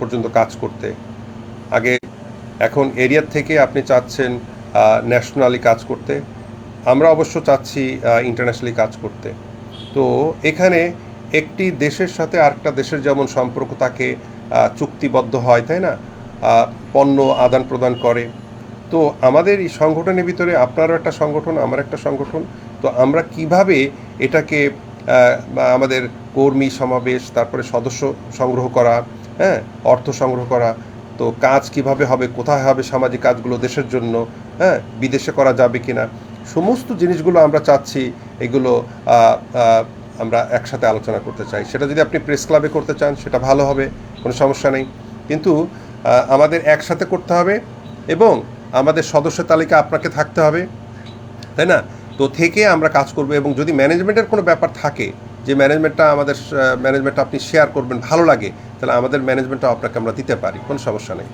পর্যন্ত কাজ করতে। আগে এখন এরিয়ার থেকে আপনি চাচ্ছেন ন্যাশনালি কাজ করতে, আমরা অবশ্য চাচ্ছি ইন্টারন্যাশনালি কাজ করতে। তো এখানে একটি দেশের সাথে আরেকটা দেশের যেমন সম্পর্ক থাকে, চুক্তিবদ্ধ হয়, তাই না? পণ্য আদান প্রদান করে। তো আমাদের এই সংগঠনের ভিতরে আপনারও একটা সংগঠন, আমার একটা সংগঠন। তো আমরা কিভাবে এটাকে আমাদের কর্মী সমাবেশ, তারপরে সদস্য সংগ্রহ করা, হ্যাঁ, অর্থ সংগ্রহ করা, তো কাজ কিভাবে হবে, কোথায় হবে সামাজিক কাজগুলো দেশের জন্য, হ্যাঁ, বিদেশে করা যাবে কিনা, সমস্ত জিনিসগুলো আমরা চাচ্ছি এগুলো আমরা একসাথে আলোচনা করতে চাই। সেটা যদি আপনি প্রেস ক্লাবে করতে চান সেটা ভালো হবে, কোনো সমস্যা নেই। কিন্তু আমাদের একসাথে করতে হবে এবং আমাদের সদস্য তালিকা আপনাকে থাকতে হবে, তাই না? তো থেকে আমরা কাজ করব। এবং যদি ম্যানেজমেন্টের কোনো ব্যাপার থাকে, যে ম্যানেজমেন্টটা আপনি শেয়ার করবেন, ভালো লাগে, তাহলে আমাদের ম্যানেজমেন্টটা আপনাকে আমরা দিতে পারি, কোনো সমস্যা নেই।